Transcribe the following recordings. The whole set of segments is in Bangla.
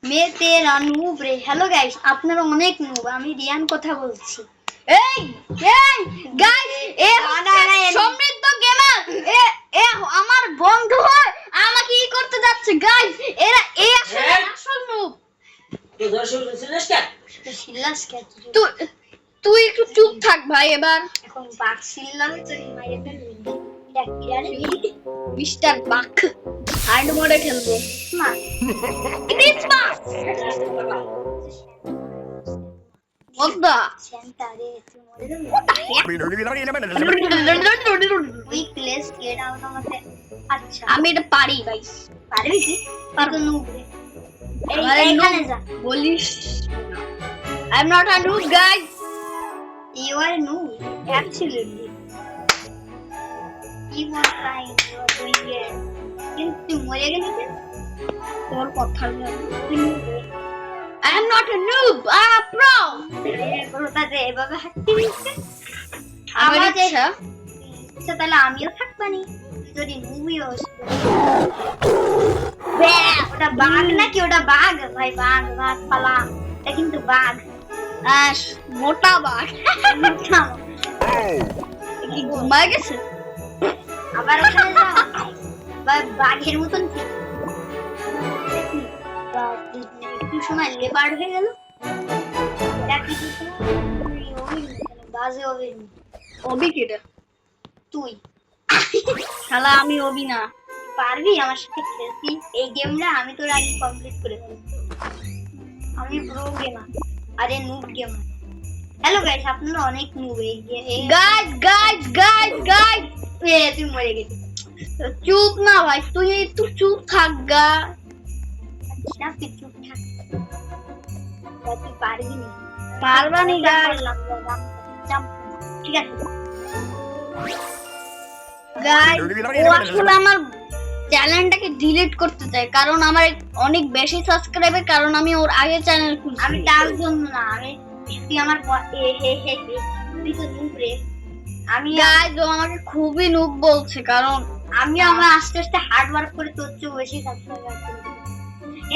मैं तेरा नूब रे। हेलो गाइस, আপনারা অনেক নূব। আমি রিয়ান কথা বলছি। এই গাইস, এ সমৃদ্ধ গেমার এ আমার বন্ধু হয়, আমাকে কি করতে যাচ্ছে গাইস? এরা আসলে আসল নূব। তুই দর্শক শুনছিস কেন? শিলাস কে তুই একটু চুপ থাক ভাই। এবার এখন বাক শিলাস তো মাইরে ফেলবি। এটা কি আরে মিস্টার বাক হার্ড মোডে খেলবো। না ক্রিসমাস ওদা সেন্টারে তুই মরে আমি উইকলেস গেট আউট আমাকে। আচ্ছা এটা পারি গাইস। পারবি কি? পারবো নূব রে। এইখানে যা বলিস। I am not a noob guys. You are noob, absolutely. You are fine, you are doing it. কিন্তু তুই মরে গেলি কেন? তোর কথা তুই noob রে। I am not a noob, I am a pro. পুরোটাতে এভাবে হাঁটতে দিচ্ছে। আমার আমাদের ইচ্ছা আচ্ছা তাহলে আমিও থাকবানি যদি মুভি হোস। ওটা বাঘ নাকি? ওটা বাঘ ভাই, বাঘ বাঘ পালা। এটা কিন্তু বাঘ। মোটা বাঘ কি ঘুমায় গেছে? আবার ওখানে যাও বাঘের মতন একটু সময় লেপার্ড হয়ে গেল। বাজে অভিনয়। অবি কেটে তুই শালা আমি অবি না। পারবি আমার সাথে খেলতি? এই গেমটা আমি তোর আগে কমপ্লিট করে দেবো। আমি প্রো গেমার, আরে নুব গেমার। হ্যালো গাইস, আপনারা অনেক noob. Guys guys guys guys তুই মরে গেছিস। চুপ না ভাই, তুই একটু চুপ থাক গা। আচ্ছা তুই চুপ থাক। তুই পারবি না। পারবানি গাইস। ঠিক আছে গাইস ও আসলে আমার চ্যানেলটাকে ডিলিট করতে চায়, কারণ আমার অনেক বেশি সাবস্ক্রাইবার, কারণ আমি ওর আগে চ্যানেল খুলছি। আমি তার জন্য না, আমি তুই আমার তুই তো নুব রে। আমি গাইস ও আমাকে খুবই নুব বলছে, কারণ আমি আমার আস্তে আস্তে হার্ড ওয়ার্ক করে তোর চেয়ে বেশি সাবস্ক্রাইবার করেছি।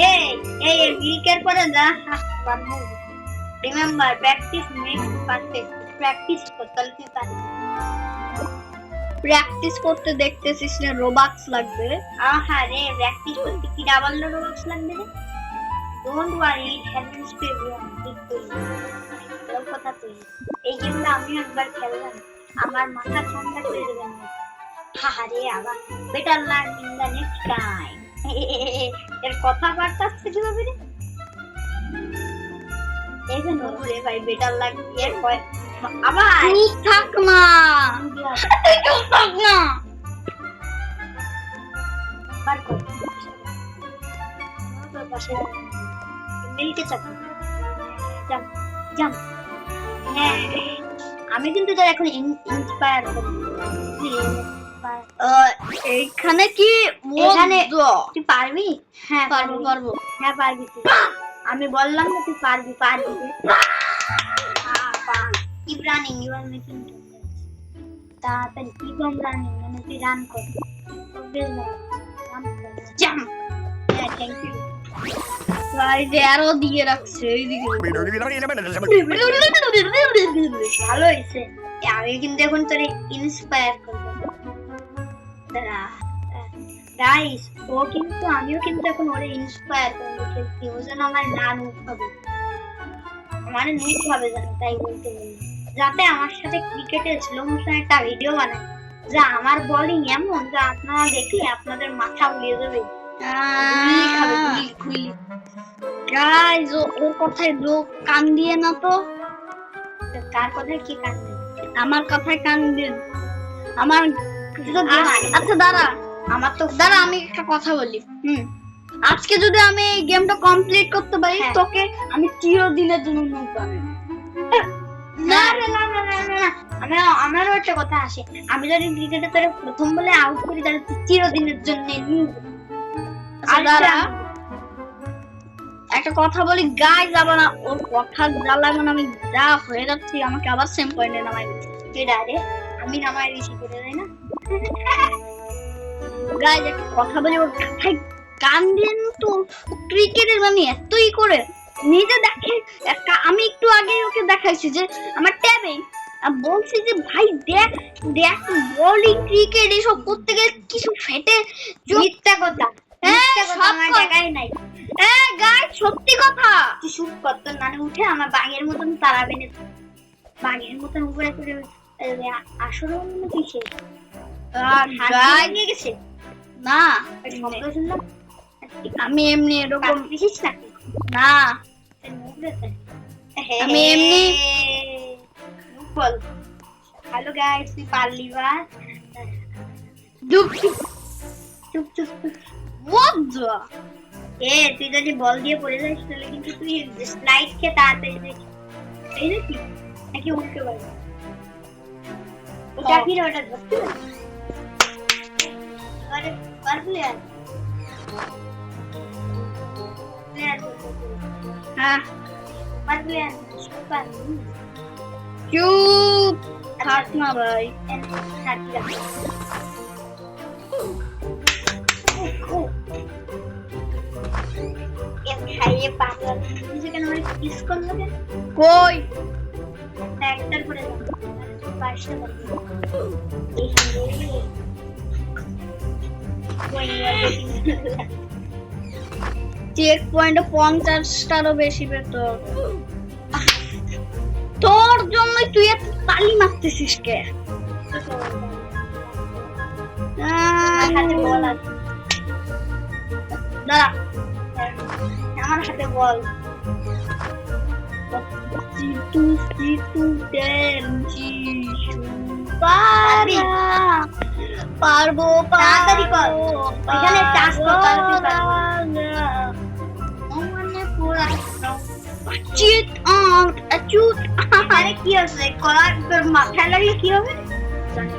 এই এই মিল্কের পরে যা remember practice makes perfect. Practice কর তাহলে তুই পারবি। প্র্যাকটিস করতে দেখতেছিস না রোবাক্স লাগবে? আহা রে, প্র্যাকটিস করতে কি ডাবল রোবাক্স লাগবে রে? Don't worry, it happens to everyone. তোর কথা তুই এই গেমটা আমি একবার খেললাম, আমার মাথা ঠান্ডা করে দেবেন। আহা রে, আবার better learn in the next time. এর কথাবার্তা আছে কিভাবে রে? এই যে নতুরে ভাই বেটার লার্ন এর কয় আবার চুপ থাক না, চুপ থাক না। বার কর তোর পাশে মিলকে চাকরি জাম জাম। হ্যাঁ আমি কিন্তু তোর এখন ইন্সপায়ার করি। এইখানে কি এখানে মজা? তুই পারবি? হ্যাঁ পারবো পারবো। হ্যাঁ পারবি তুই। আমি বললাম না তুই পারবি পারবি। Keep running, you are making progress. তাড়াতাড়ি keep on running, মানে তুই রান কর। জাম্প। হ্যাঁ থ্যাংক ইউ। সাইডে আরো দিয়ে রাখছে এইদিকে। ভালো হয়েছে। আমি কিন্তু এখন তোরে ইন্সপায়ার করবো। দাঁড়া গাইস, ও কিন্তু আমিও কিন্তু এখন ওরে ইন্সপায়ার করবো খেলতে। ও যেন আমার না নুব হবে, মানে নুব হবে জানো, তাই বলতে বলি। যাতে আমার সাথে ক্রিকেটের স্লো মোশন একটা ভিডিও বানায়, যা আমার বোলিং এমন যা আপনারা দেখলে আপনাদের মাথা উড়িয়ে যাবে। গাইস ওর কথায় লোক কান দিয়ে না তো। কার কথায় কি কান দেবে? আমার কথায় কান দিয়ে। আমার আচ্ছা দাঁড়া, আমার তো দাঁড়া আমি একটা কথা বলি। আজকে যদি আমি এই গেমটা কমপ্লিট করতে পারি, হ্যাঁ। তোকে আমি চিরদিনের জন্য নুব বানাবো। না না না না না না, আমারও একটা কথা আসে। আমি যদি ক্রিকেটে তোরে প্রথম বলে আউট করি তাহলে তুই চিরদিনের জন্য নুব। আচ্ছা দাঁড়া একটা কথা বলি, গাইস আবার না ওর কথা জ্বালাবেন, আমি যা হয়ে যাচ্ছি আমাকে আবার সেম পয়েন্টে নামাই দিচ্ছে। কেডা রে? আমি নামায় দিছি কেডা, তাই না? গাইস একটা কথা বলি, ওর কথায় গান দিয়ে তো ক্রিকেটের মানে এতই করে নিজে দেখে আমি একটু আগে ওকে দেখাইছি যে আমার ট্যাবে বলছি যে ভাই দেখ দেখ বোলিং ক্রিকেট এসব করতে গেলে কিছু ফেটে মিথ্যা কথা মিথ্যা কথা আমার জায়গায় নাই গাইস সত্যি কথা তুই শুট করত মানে উঠে আমার বাঘের মতন তাড়াবে না বাঘের মতন উপরে করে আসলে অন্য কিসে গাইস নিয়ে গেছে না শব্দ শুনলাম আমি এমনি এরকম দেখিস নাকি না আমি এমনি বল হ্যালো গাইস তুই পারলি বা চুপ চুপ চুপ চুপ what the তুই যদি বল দিয়ে পড়ে যাস তাহলে কিন্তু তুই স্লাইড খেয়ে তাড়াতাড়ি যাস এই নাকি নাকি উঠতে পারবি ওটা কি ওটা ধরতে পারবি আরে পারবি আর হ্যাঁ পারবি আর পারবি চুপ থাক না ভাই খাইয়ে পাগল নিজে কেন আমার কিস করলো কেন কই একটার পরে পাঁচটা চেক পয়েন্টে 50টারও বেশি পেত তোর জন্যই তুই এত তালি মারতেছিস কে হাতে বল আছে দাঁড়া আমার হাতে বল চিটু চিটু টেনজি পারবো পারবো তাড়াতাড়ি কর এখানে চাষ কর তাহলে তুই পারবি মনে পুরা চিট আউট চুট আরে কি আছে কলার তোর মাথায় লাগলে কি হবে জানি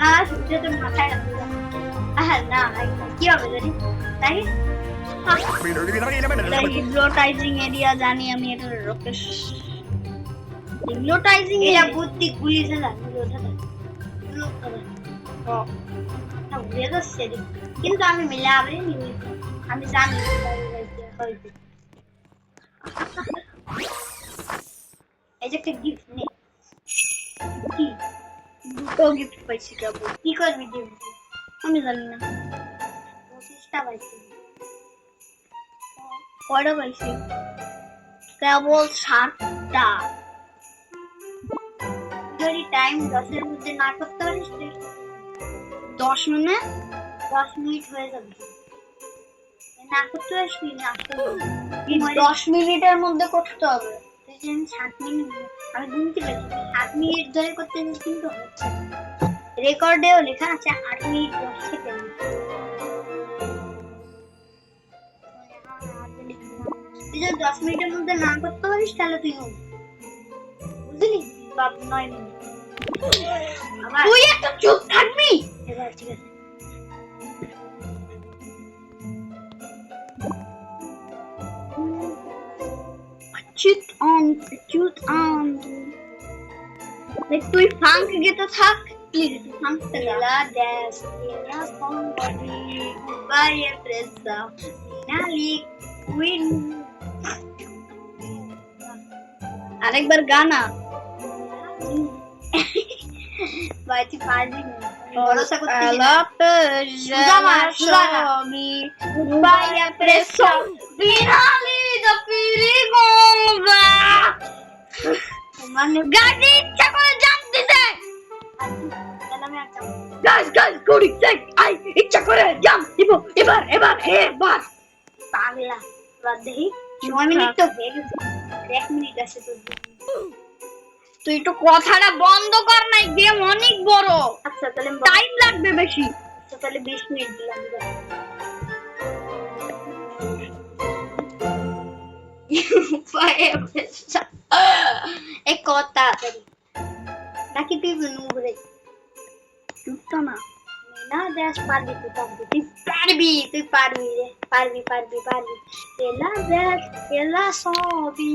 না সূর্য তোর মাথায় লাগবে না কি হবে জানি তাই হিপনোটাইজিং এরিয়া জানি আমি এটা রকেশ হিপনোটাইজিং এটা বুদ্ধি গুলি খেলা কিন্তু আমি মিলাবে আমি জানি এই যে একটা গিফট নে কি দুটো গিফট পাইছি কেবল কি করবি গিফট আমি জানি না 25টা পাইছি কয়টা পাইছি কেবল 7টা যদি টাইম 10 এর মধ্যে না করতে পারিস 10 মিনিট 10 মিনিট হয়ে যাবে না করতে পারিস না 10 মিনিটের মধ্যে করতে হবে তুই যে 7 মিনিট আমি গুনতে পারছি 7 মিনিট ধরে করতে কিন্তু হচ্ছে রেকর্ডেও লেখা আছে 8 মিনিট 10 সেকেন্ড তুই যদি 10 মিনিটের মধ্যে না করতে পারিস তাহলে তুই বুঝলি বাপ 9 মিনিট তুই একটা চুপ থাকবি এবার ঠিক আছে চুট অন তুই ফাঙ্ক গেতে থাক প্লিজ তুই funk la des la somebody by a presa nali queen আরেকবার গানা বাইতি পারবি না ভরসা করতে সবই বায়া প্রেসো বিনালি দা পিরিগোঙ্গা মানে গাড়ি ইচ্ছা করে জাম্প দিতে আমি একটা গাইস গোড়ি চেক আই ইচ্ছা করে জাম্প দিব এবার পাগলা বাদ দেই 9 মিনিট তো হয়ে গেছে 1 মিনিট আছে তো তুই একটু কথাটা বন্ধ কর না গেম অনেক বড় আচ্ছা তাহলে টাইম লাগবে বেশি তাহলে 20 মিনিট দিলাম এক কথা নাকি তুই নুবরে চুপটা না না দেশ পারবি তুই পারবি রে পারবি এলা দেশ এলা সবই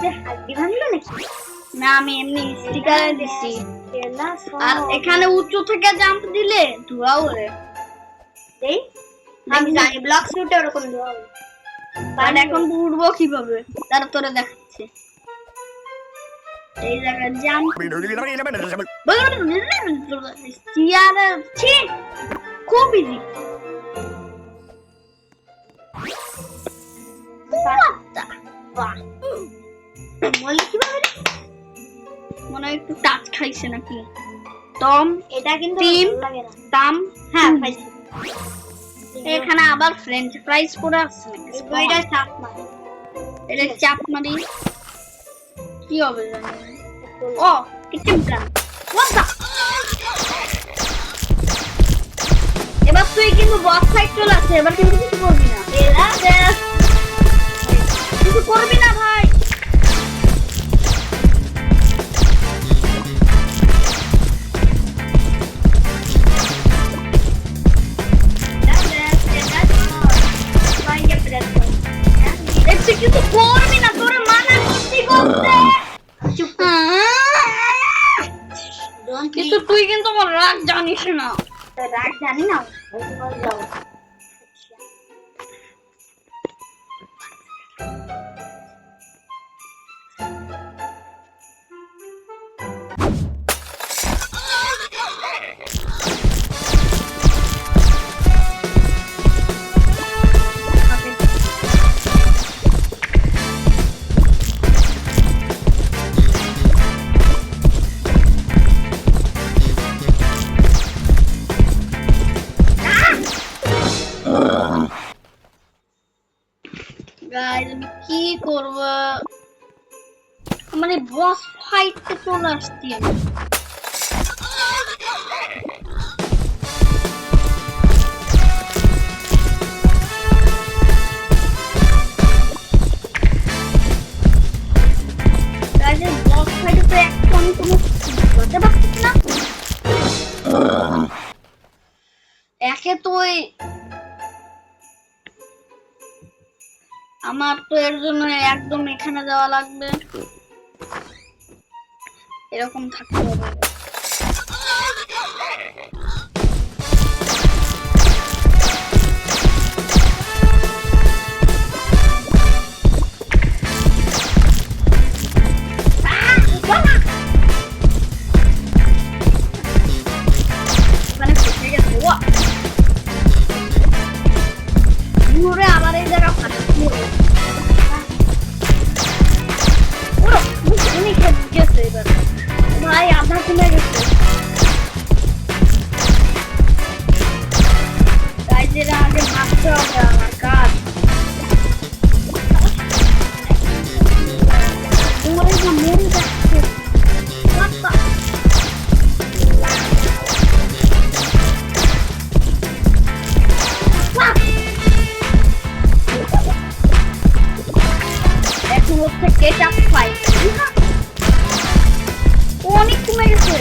যে হাড্ডি ভাঙলো নাকি না আমি এমনি স্টিকারে দিছি এলা সব আর এখানে উঁচু থেকে জাম্প দিলে ধোয়া ওরে দেই আমি জানি ব্লক শুটে ওরকম দেওয়া হবে। আর এখন তো উঠবো কিভাবে তার তোরে দেখাচ্ছে। এই জায়গায় জাম্প চেয়ারে ছি খুব ইজি। বলি কিভাবে রে? মনে হয় একটু টাচ খাইছে নাকি। টম এটা কিন্তু টিম ভালো লাগে না। তাম হ্যাঁ পাইছি। এখানে আবার ফ্রেঞ্চ ফ্রাইজ করে আছে নাকি? এই বইটা চাপ মার। এটা চাপ মারি কি হবে জানি না। ও কিচেন প্ল্যান হোয়াট দা। এবার তুই কিন্তু বস ফাইট চলে আসছে, এবার কিন্তু কিছু করবি না। কিছু করবি না ভাই। একটু কিছু করবি না, তোরে মানা করছি করতে। কিন্তু তুই কিন্তু আমার রাগ জানিস না। রাগ জানি না। যাও। গাইস আমি কি করব, মানে বস ফাইটে চলে আসছি আমি। গাইস বস ফাইটে তো এখন কোনো বুঝতে পারছিস না। একে তো আমার তো এর জন্য একদম এখানে যাওয়া লাগবে, এরকম থাকতে হবে। মানে ফেসে গেছে ঘুরে আবার এই জায়গা ফাটছে। ওরা উনি গেছে এবার ভাই আধা কমে গেছে। গাইজেরা আগে ভাবতে হবে আমার কাজ। তোমার এই মরে যাচ্ছে এখন হচ্ছে গেট আপ ফাইট। অনেক কমে গেছে।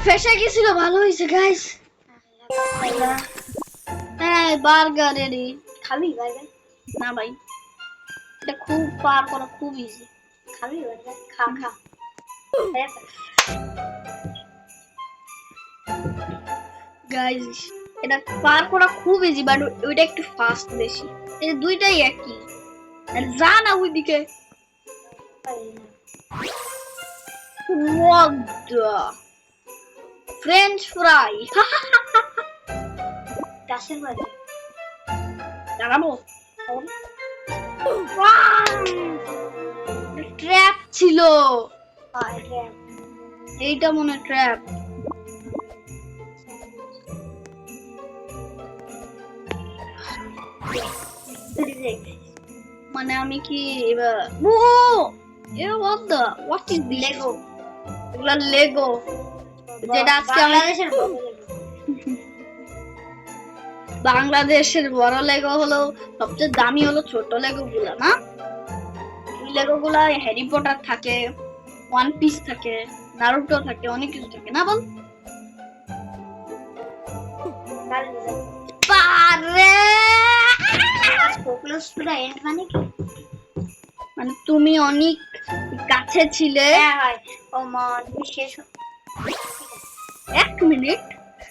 ফেসে গেছিল, ভালো হয়েছে গাইস। হ্যাঁ বার্গারেরই খাবি বার্গার? না ভাই, এটা খুব পার করা খুব ইজি। খাবি বার্গার? খা খা। গাইস এটা পার করা খুব ইজি, বাট ওইটা একটু ফাস্ট বেশি। এই দুইটাই একই। আর যা না ওইদিকে ফ্রেঞ্চ ফ্রাই গাছের বাড়ি দাঁড়াবো। ট্র্যাপ ছিল, এইটা মনে ট্র্যাপ। মানে আমি কি এবার ও what is Lego? এগুলা লেগো, যেটা আজকে বাংলাদেশের বড় লেগো হলো সবচেয়ে দামি হলো ছোট লেগো গুলা না। ওই লেগো গুলা হ্যারি পটার থাকে, ওয়ান পিস থাকে, নারুটো থাকে, অনেক কিছু থাকে না বল। পারে ক্লোজ টু দা এন্ড মানে কি? মানে তুমি অনেক কাছে ছিলে। হ্যাঁ হয়। ও মন শেষ। 1 মিনিট,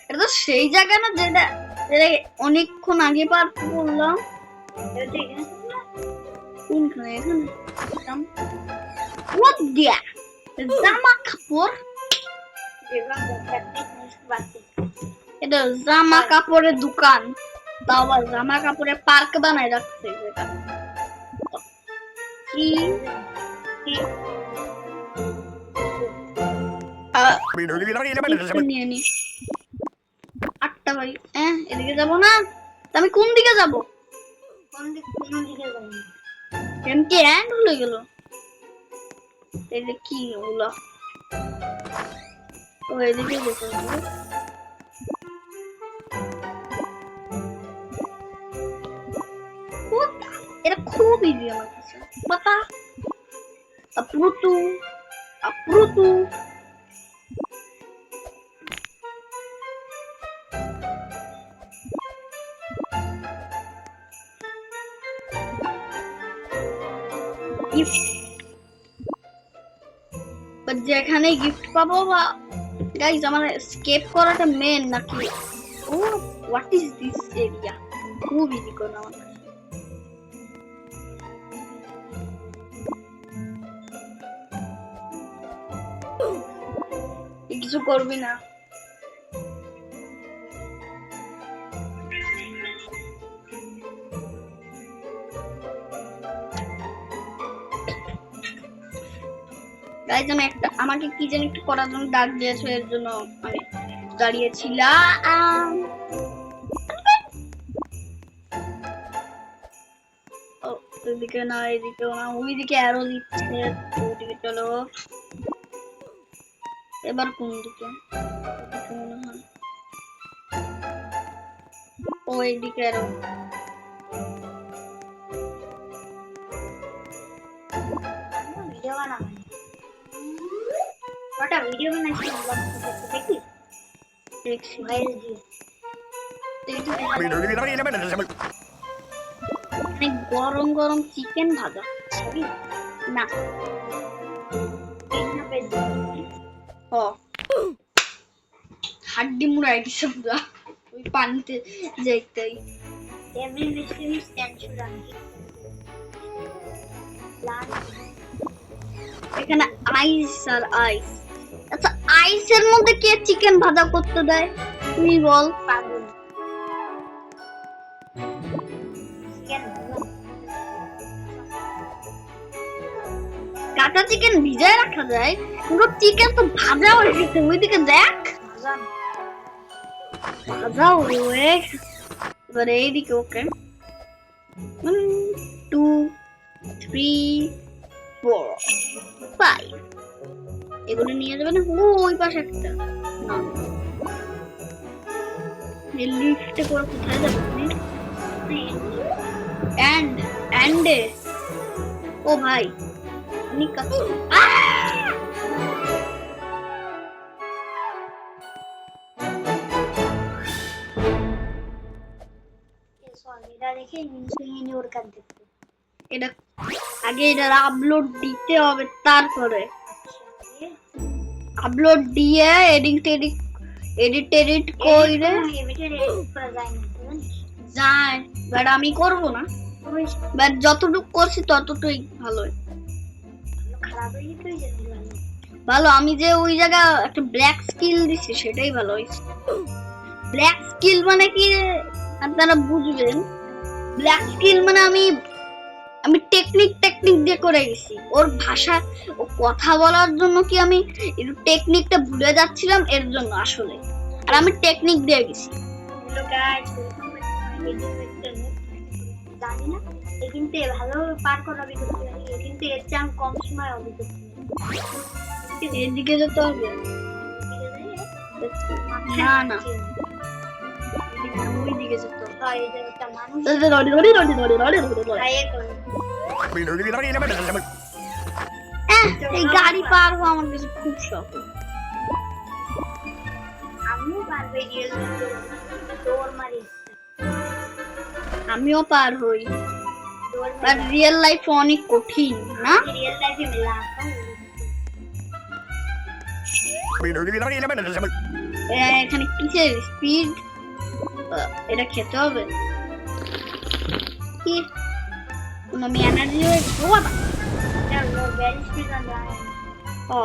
এটা তো সেই জায়গা না যেটা যেটা অনেকক্ষণ আগে পার করলাম। কোনখানে? এখানে দিয়া জামা কাপড়, এটা জামা কাপড়ের দোকান, তাও আবার জামা কাপড়ের পার্ক বানায় রাখছে যেটা। কি নিয়ে নি 8টা বাড়ি। এদিকে যাবো না, আমি কোন দিকে যাবো? এমটি এন্ড হয়ে গেল। এই যে কি হলো? ও এদিকে যেতে হবে। এটা খুব ইজি আমার কাছে। বাতা আপরুতু যেখানে গিফট পাবো বা গাইস আমার স্কেপ করাটা মেন নাকি? ও হোয়াট ইজ দিস এরিয়া? খুব ইজি করে আমার কাছে। কিছু করবি না। গাইস আমি একটা আমাকে কি যেন একটু করার জন্য ডাক দিয়েছো, এর জন্য আমি দাঁড়িয়েছিলাম। ও এদিকে না, এদিকেও না, ওইদিকে অ্যারো দিচ্ছে, ওইদিকে চলো। এবার কোন দিকে? ও এইদিকে অ্যারো। ভিডিও বানাবো, কটা ভিডিও বানাইছি দেখি দেখছি ভাইরাল দিয়ে। গরম গরম চিকেন ভাজা না হাড্ডি মুড়াই দিছে পুরা ওই পানিতে যাইতেই। এভরি মিস্ট্রি স্ট্যান্ড শুরান এখানে আইস আর আইস। আচ্ছা আইসের মধ্যে কে চিকেন ভাজা করতে দেয় তুই বল? পাগল চিকেন কাঁচা চিকেন ভিজায় রাখা যায়, পুরো চিকেন তো ভাজা হয়ে গেছে। ওইদিকে দেখ ভাজা হয়ে। এবার এইদিকে ওকে 2 3 4 5 এগুলো নিয়ে যাবে না? ওই পাশে একটা না, লিফটে করে কোথায় যাবো? এন্ড ও ভাই অনেক কাছে। এটা দেখে ইনসুলিন ওর কাট দেখতে। এটা আগে এটার আপলোড দিতে হবে, তারপরে আপলোড দিয়ে এডিট করে যায়। বাট আমি করব না, বাট যতটুকু করছি ততটুকুই ভালো। খারাপ হয়ে গেছে ভালো। আমি যে ওই জায়গা একটা ব্ল্যাক স্কিল দিছি সেটাই ভালো হয়েছে। ব্ল্যাক স্কিল মানে কি আপনারা বুঝবেন? ব্ল্যাক স্কিল মানে আমি টেকনিক দিয়ে করে গেছি। ওর ভাষা ও কথা বলার জন্য কি আমি একটু টেকনিকটা ভুলে যাচ্ছিলাম এর জন্য আসলে, আর আমি টেকনিক দিয়ে গেছি। হ্যালো গাইস, জানি না কিন্তু ভালো পার করা অভিজ্ঞতা, কিন্তু এর চেয়ে আমি কম সময় অভিজ্ঞতা। এদিকে যেতে হবে না না ওইদিকে যেতে হবে। হয় এই জায়গাটা মানুষ এই গাড়ি পার হওয়া আমার কাছে খুব শখ। আমি পারবে রিয়েল দৌড় মারি আমিও পার হই, দৌড় বাট রিয়েল লাইফ অনেক কঠিন না? রিয়েল লাইফে মেলা এখানে কিসের স্পিড? এটা খেতে হবে কি? আমি এনার্জি ও বাবা, ভেরি স্পিড অন যায় ও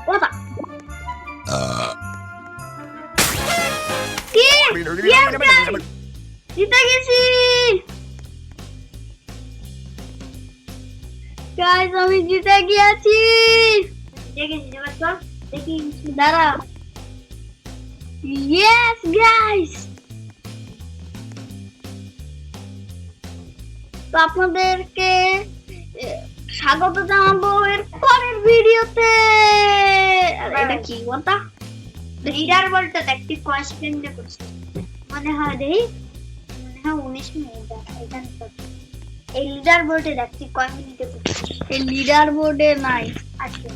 বাবা কি? Yes, guys! জিতে গেছি গাইস, আমি জিতে গিয়েছি। দেখেছি এবার চল দেখি দাঁড়া, ইয়েস গাইস, তো আপনাদেরকে স্বাগত জানাবো এর পরের ভিডিওতে। এটা কি বলতা? লিডার বলতে দেখতে কয় সেকেন্ডে করছে মনে হয় দেই মনে হয় 19 মিনিট এখানে তো এই লিডার বলতে দেখতে কয় মিনিটে করছে এই লিডার বোর্ডে নাই। আচ্ছা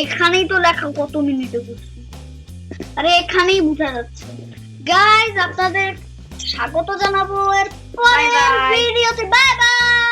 এখানেই তো লেখা কত মিনিটে করছি, আরে এখানেই বোঝা যাচ্ছে। গাইস, আপনাদের স্বাগত জানাবো এর পরের Bye bye. ভিডিওতে। Bye bye.